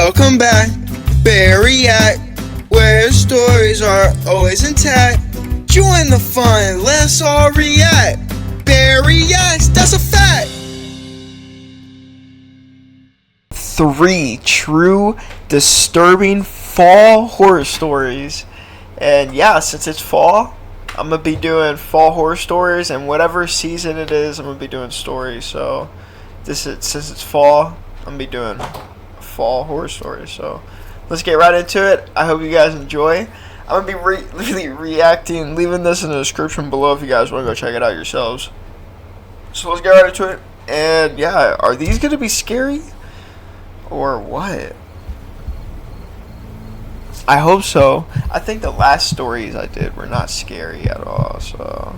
Welcome back, Barry at where stories are always intact. Join the fun, let's all react. Barry acts, that's a fact. 3 true, disturbing fall horror stories. And yeah, since it's fall, I'm going to be doing fall horror stories, and whatever season it is, I'm going to be doing stories. So since it's fall, I'm going to be doing fall horror stories. So let's get right into it. I hope you guys enjoy. I'm going to be reacting, leaving this in the description below if you guys want to go check it out yourselves. So let's get right into it. And yeah, are these going to be scary or what? I hope so. I think the last stories I did were not scary at all, so.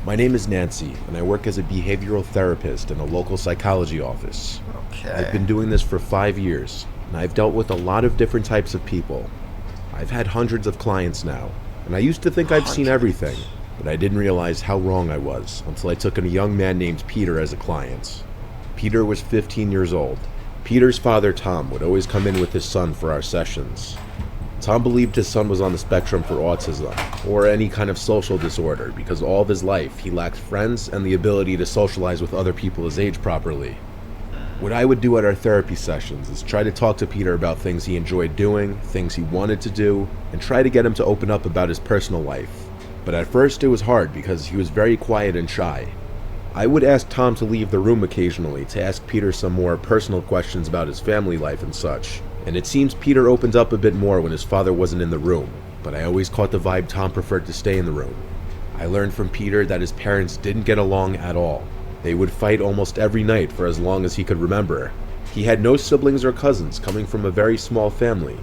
My name is Nancy, and I work as a behavioral therapist in a local psychology office. Okay. I've been doing this for 5 years, and I've dealt with a lot of different types of people. I've had hundreds of clients now, and I used to think I've seen everything, but I didn't realize how wrong I was until I took in a young man named Peter as a client. Peter was 15 years old. Peter's father, Tom, would always come in with his son for our sessions. Tom believed his son was on the spectrum for autism, or any kind of social disorder, because all of his life he lacked friends and the ability to socialize with other people his age properly. What I would do at our therapy sessions is try to talk to Peter about things he enjoyed doing, things he wanted to do, and try to get him to open up about his personal life. But at first it was hard because he was very quiet and shy. I would ask Tom to leave the room occasionally to ask Peter some more personal questions about his family life and such. And it seems Peter opened up a bit more when his father wasn't in the room, but I always caught the vibe Tom preferred to stay in the room. I learned from Peter that his parents didn't get along at all. They would fight almost every night for as long as he could remember. He had no siblings or cousins, coming from a very small family.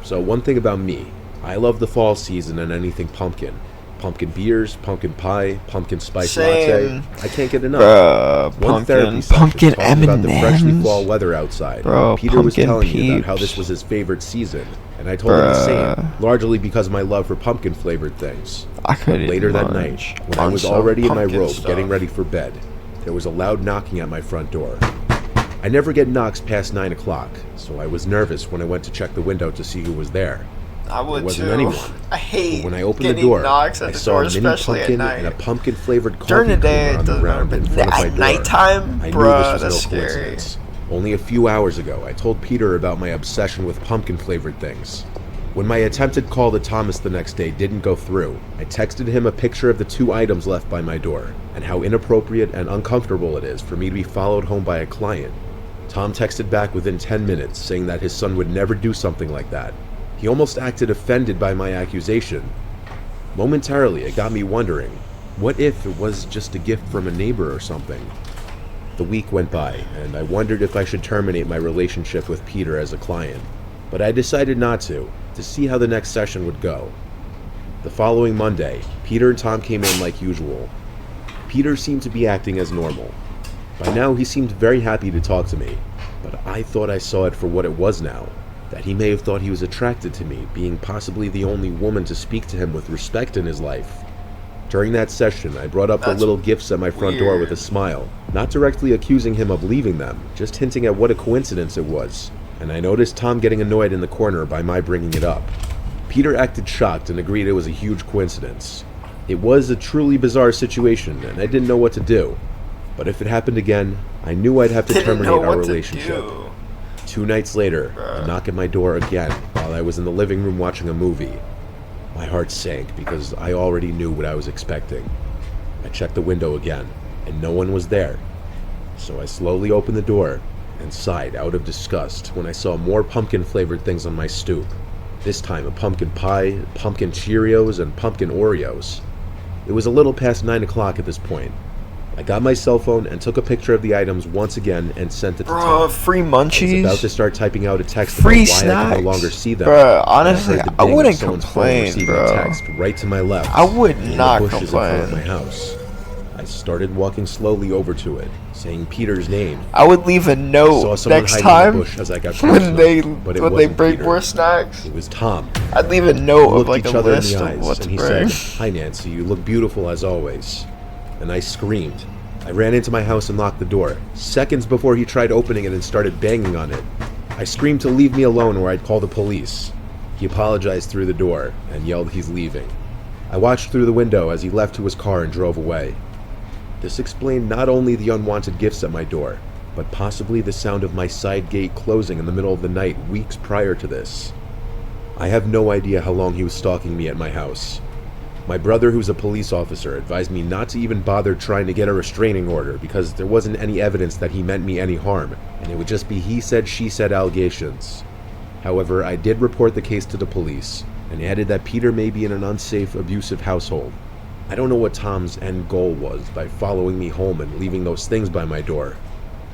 So one thing about me, I love the fall season and anything pumpkin. Pumpkin beers, pumpkin pie, pumpkin spice latte. I can't get enough. One therapy session talking about the freshly fall weather outside. Peter was telling me about how this was his favorite season, and I told him the same, largely because of my love for pumpkin flavored things. Later that night, when I was already in my robe getting ready for bed, there was a loud knocking at my front door. I never get knocks past 9 o'clock, so I was nervous when I went to check the window to see who was there. I would there wasn't too. anyone. I hate when I opened the door, I saw a mini pumpkin and a pumpkin-flavored coffee cooler on the ground in front of my door. Nighttime, I knew this was no coincidence. Only a few hours ago, I told Peter about my obsession with pumpkin-flavored things. When my attempted call to Thomas the next day didn't go through, I texted him a picture of the 2 items left by my door, and how inappropriate and uncomfortable it is for me to be followed home by a client. Tom texted back within 10 minutes, saying that his son would never do something like that. He almost acted offended by my accusation. Momentarily, it got me wondering, what if it was just a gift from a neighbor or something? The week went by, and I wondered if I should terminate my relationship with Peter as a client. But I decided not to see how the next session would go. The following Monday, Peter and Tom came in like usual. Peter seemed to be acting as normal. By now, he seemed very happy to talk to me, but I thought I saw it for what it was now. That he may have thought he was attracted to me, being possibly the only woman to speak to him with respect in his life. During that session, I brought up the little gifts at my front door with a smile, not directly accusing him of leaving them, just hinting at what a coincidence it was, and I noticed Tom getting annoyed in the corner by my bringing it up. Peter acted shocked and agreed it was a huge coincidence. It was a truly bizarre situation, and I didn't know what to do. But if it happened again, I knew I'd have to terminate our relationship. 2 nights later, a knock at my door again while I was in the living room watching a movie. My heart sank because I already knew what I was expecting. I checked the window again, and no one was there. So I slowly opened the door and sighed out of disgust when I saw more pumpkin-flavored things on my stoop. This time a pumpkin pie, pumpkin Cheerios, and pumpkin Oreos. It was a little past 9 o'clock at this point. I got my cell phone and took a picture of the items once again and sent it to Tom. Free munchies? I was about to start typing out a text free about why snacks? I could no longer see them. Bruh, honestly, I wouldn't complain, complain, bro. A text right to my left. I would not in the bushes in front of complain. my house. I started walking slowly over to it, saying Peter's name. I would leave a note next time as I got when they bring Peter. more snacks. It was Tom. I'd leave a note We of like looked a each other in list the of eyes, what to and he bring. said, "Hi Nancy, you look beautiful as always." And I screamed. I ran into my house and locked the door, seconds before he tried opening it and started banging on it. I screamed to leave me alone or I'd call the police. He apologized through the door and yelled he's leaving. I watched through the window as he left to his car and drove away. This explained not only the unwanted gifts at my door, but possibly the sound of my side gate closing in the middle of the night weeks prior to this. I have no idea how long he was stalking me at my house. My brother, who's a police officer, advised me not to even bother trying to get a restraining order because there wasn't any evidence that he meant me any harm, and it would just be he said, she said allegations. However, I did report the case to the police, and added that Peter may be in an unsafe, abusive household. I don't know what Tom's end goal was by following me home and leaving those things by my door.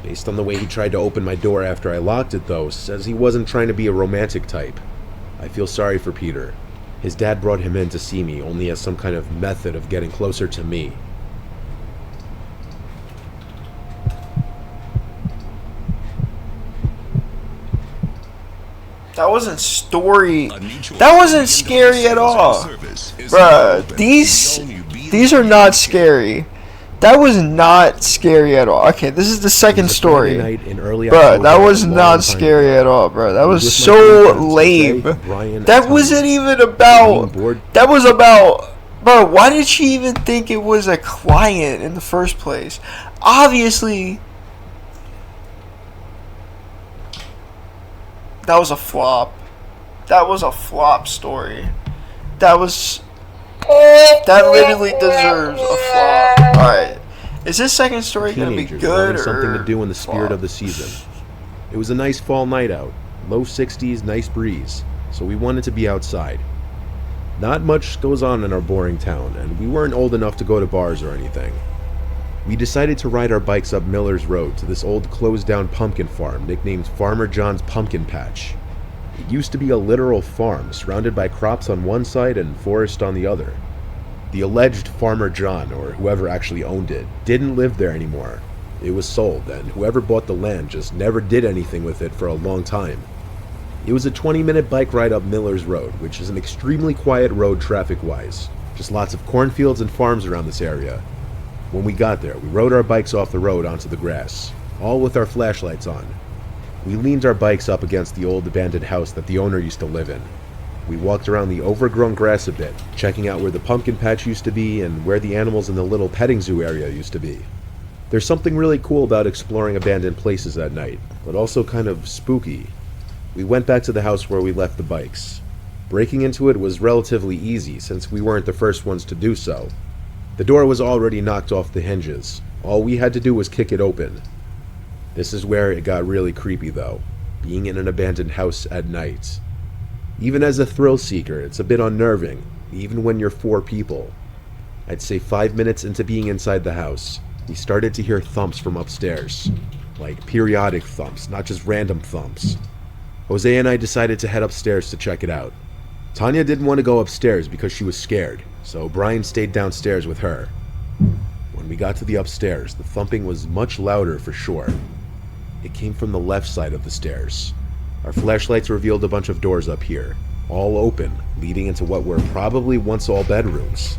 Based on the way he tried to open my door after I locked it, though, says he wasn't trying to be a romantic type. I feel sorry for Peter. His dad brought him in to see me only as some kind of method of getting closer to me. That wasn't story. That wasn't scary at all. Bruh, these are not scary. That was not scary at all. Okay, this is the second story. Bruh, that was not scary at all, bro. That was so lame. That wasn't even about... That was about... Bro, why did she even think it was a client in the first place? Obviously... That was a flop. That was a flop story. That was... That literally deserves a flop. Alright. Is this second story going to be good or something to do in the spirit of the season? It was a nice fall night out. Low 60s, nice breeze. So we wanted to be outside. Not much goes on in our boring town, and we weren't old enough to go to bars or anything. We decided to ride our bikes up Miller's Road to this old closed-down pumpkin farm nicknamed Farmer John's Pumpkin Patch. It used to be a literal farm, surrounded by crops on one side and forest on the other. The alleged Farmer John, or whoever actually owned it, didn't live there anymore. It was sold, and whoever bought the land just never did anything with it for a long time. It was a 20-minute bike ride up Miller's Road, which is an extremely quiet road traffic-wise. Just lots of cornfields and farms around this area. When we got there, we rode our bikes off the road onto the grass, all with our flashlights on. We leaned our bikes up against the old abandoned house that the owner used to live in. We walked around the overgrown grass a bit, checking out where the pumpkin patch used to be and where the animals in the little petting zoo area used to be. There's something really cool about exploring abandoned places at night, but also kind of spooky. We went back to the house where we left the bikes. Breaking into it was relatively easy since we weren't the first ones to do so. The door was already knocked off the hinges. All we had to do was kick it open. This is where it got really creepy though, being in an abandoned house at night. Even as a thrill seeker, it's a bit unnerving, even when you're 4 people. I'd say 5 minutes into being inside the house, we started to hear thumps from upstairs. Like periodic thumps, not just random thumps. Jose and I decided to head upstairs to check it out. Tanya didn't want to go upstairs because she was scared, so Brian stayed downstairs with her. When we got to the upstairs, the thumping was much louder for sure. It came from the left side of the stairs. Our flashlights revealed a bunch of doors up here, all open, leading into what were probably once all bedrooms.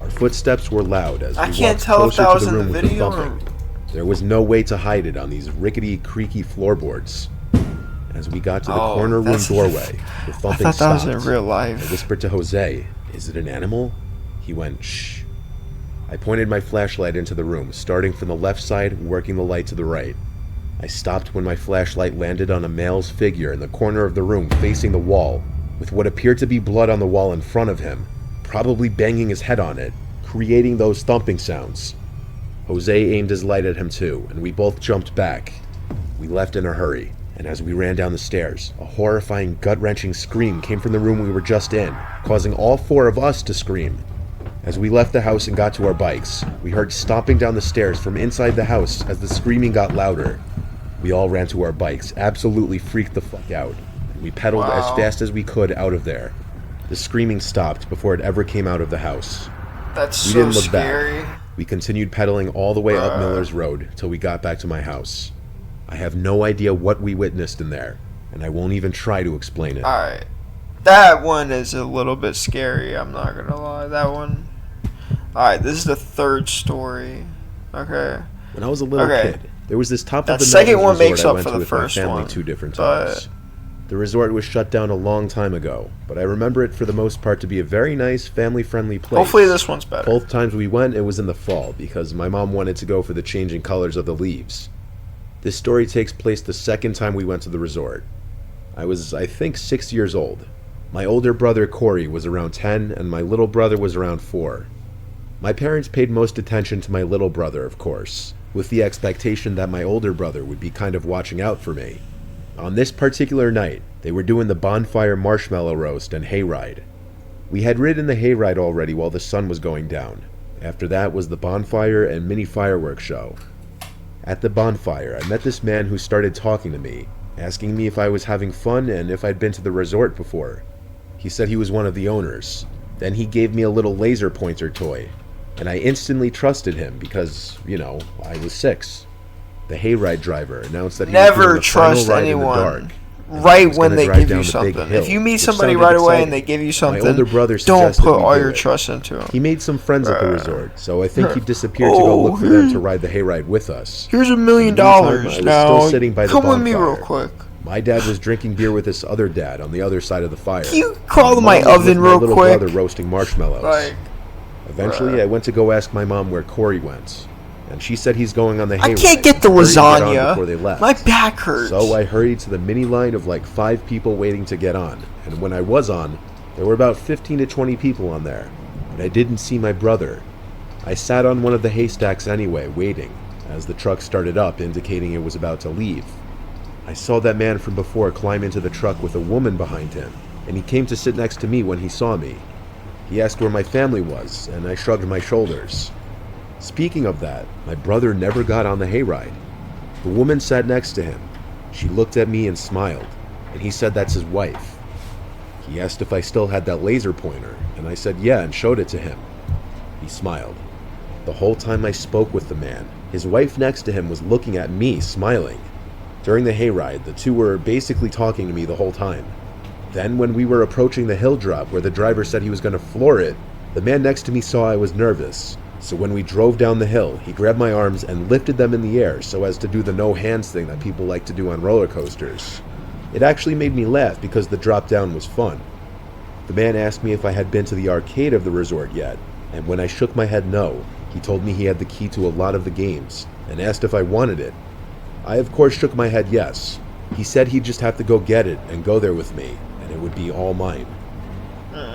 Our footsteps were loud as we walked closer to the room with the thumping. There was no way to hide it on these rickety, creaky floorboards. As we got to the corner room doorway, the thumping stopped. I thought that was in real life. I whispered to Jose, "Is it an animal?" He went, "Shh." I pointed my flashlight into the room, starting from the left side and working the light to the right. I stopped when my flashlight landed on a male's figure in the corner of the room facing the wall, with what appeared to be blood on the wall in front of him, probably banging his head on it, creating those thumping sounds. Jose aimed his light at him too, and we both jumped back. We left in a hurry, and as we ran down the stairs, a horrifying, gut-wrenching scream came from the room we were just in, causing all 4 of us to scream. As we left the house and got to our bikes, we heard stomping down the stairs from inside the house as the screaming got louder. We all ran to our bikes, absolutely freaked the fuck out, and we pedaled as fast as we could out of there. The screaming stopped before it ever came out of the house. That's we so didn't look scary. Back. We continued pedaling all the way up Miller's Road till we got back to my house. I have no idea what we witnessed in there, and I won't even try to explain it. Alright. That one is a little bit scary, I'm not gonna lie. That one Alright, this is the third story. Okay. When I was a little kid, there was this top of the second one mountains makes resort I up went for to the with my first family one, 2 different times. The resort was shut down a long time ago, but I remember it for the most part to be a very nice, family-friendly place. Hopefully this one's better. Both times we went, it was in the fall, because my mom wanted to go for the changing colors of the leaves. This story takes place the second time we went to the resort. I was, I think, 6 years old. My older brother, Corey, was around 10, and my little brother was around 4. My parents paid most attention to my little brother, of course, with the expectation that my older brother would be kind of watching out for me. On this particular night, they were doing the bonfire marshmallow roast and hayride. We had ridden the hayride already while the sun was going down. After that was the bonfire and mini fireworks show. At the bonfire, I met this man who started talking to me, asking me if I was having fun and if I'd been to the resort before. He said he was one of the owners. Then he gave me a little laser pointer toy, and I instantly trusted him because, I was 6. The hayride driver announced that he was doing the final ride in the dark. Right when they give you something. If you meet somebody right away and they give you something, my older brother don't put all your trust into them. He made some friends at the resort, so I think he disappeared to go look for them to ride the hayride with us. Here's $1 million. Now, come with me real quick. My dad was drinking beer with this other dad on the other side of the fire. Can you call my oven real quick? My little brother roasting marshmallows. Eventually, I went to go ask my mom where Corey went, and she said he's going on the hayride. I can't get the lasagna. Before they left. My back hurts. So I hurried to the mini line of like 5 people waiting to get on, and when I was on, there were about 15 to 20 people on there, and I didn't see my brother. I sat on one of the haystacks anyway, waiting, as the truck started up, indicating it was about to leave. I saw that man from before climb into the truck with a woman behind him, and he came to sit next to me when he saw me. He asked where my family was, and I shrugged my shoulders. Speaking of that, my brother never got on the hayride. The woman sat next to him. She looked at me and smiled, and he said that's his wife. He asked if I still had that laser pointer, and I said yeah and showed it to him. He smiled. The whole time I spoke with the man, his wife next to him was looking at me, smiling. During the hayride, the two were basically talking to me the whole time. Then, when we were approaching the hill drop where the driver said he was going to floor it, the man next to me saw I was nervous. So when we drove down the hill, he grabbed my arms and lifted them in the air so as to do the no hands thing that people like to do on roller coasters. It actually made me laugh because the drop down was fun. The man asked me if I had been to the arcade of the resort yet, and when I shook my head no, he told me he had the key to a lot of the games, and asked if I wanted it. I of course shook my head yes. He said he'd just have to go get it and go there with me, and it would be all mine.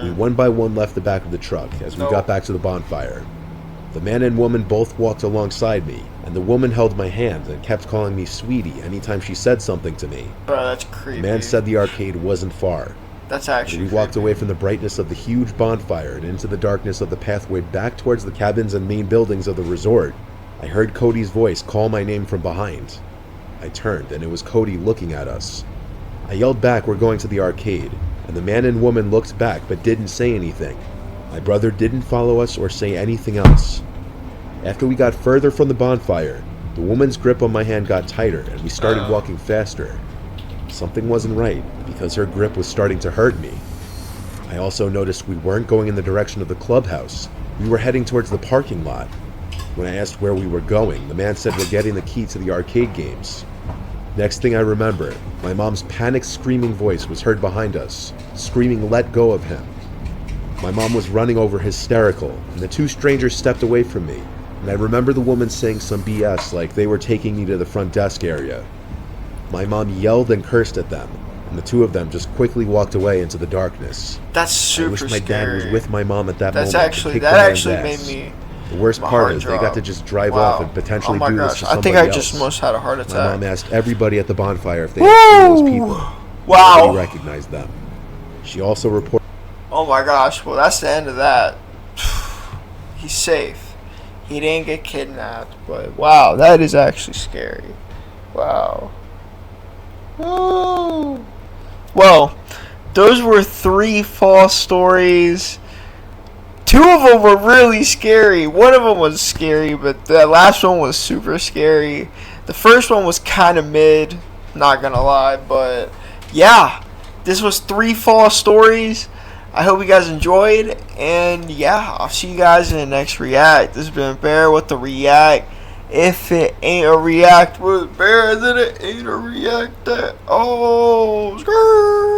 We one by one left the back of the truck as we got back to the bonfire. The man and woman both walked alongside me, and the woman held my hand and kept calling me sweetie anytime she said something to me. Bro, that's creepy. The man said the arcade wasn't far. That's actually We walked away from the brightness of the huge bonfire and into the darkness of the pathway back towards the cabins and main buildings of the resort. I heard Cody's voice call my name from behind. I turned, and it was Cody looking at us. I yelled back, "We're going to the arcade," and the man and woman looked back but didn't say anything. My brother didn't follow us or say anything else. After we got further from the bonfire, the woman's grip on my hand got tighter, and we started walking faster. Something wasn't right, because her grip was starting to hurt me. I also noticed we weren't going in the direction of the clubhouse. We were heading towards the parking lot. When I asked where we were going, the man said we're getting the key to the arcade games. Next thing I remember, my mom's panicked screaming voice was heard behind us, screaming let go of him. My mom was running over hysterical, and the two strangers stepped away from me, and I remember the woman saying some BS like they were taking me to the front desk area. My mom yelled and cursed at them, and the two of them just quickly walked away into the darkness. That's super I wish my dad scary. was with my mom at that moment. That actually made me. The worst part is they got to just drive off and potentially do this to somebody else. I think I just almost had a heart attack. My mom asked everybody at the bonfire if they had seen those people. Wow. Nobody recognized them. She also reported. Oh my gosh, well that's the end of that. He's safe. He didn't get kidnapped, but wow, that is actually scary. Wow. Woo. Well, those were 3 false stories. 2 of them were really scary. One of them was scary, but the last one was super scary. The first one was kind of mid, not gonna lie, but yeah, this was 3 false stories. I hope you guys enjoyed, and yeah, I'll see you guys in the next react. This has been Bear with the react. If it ain't a react with Bear, then it ain't a react at all. Skrrr.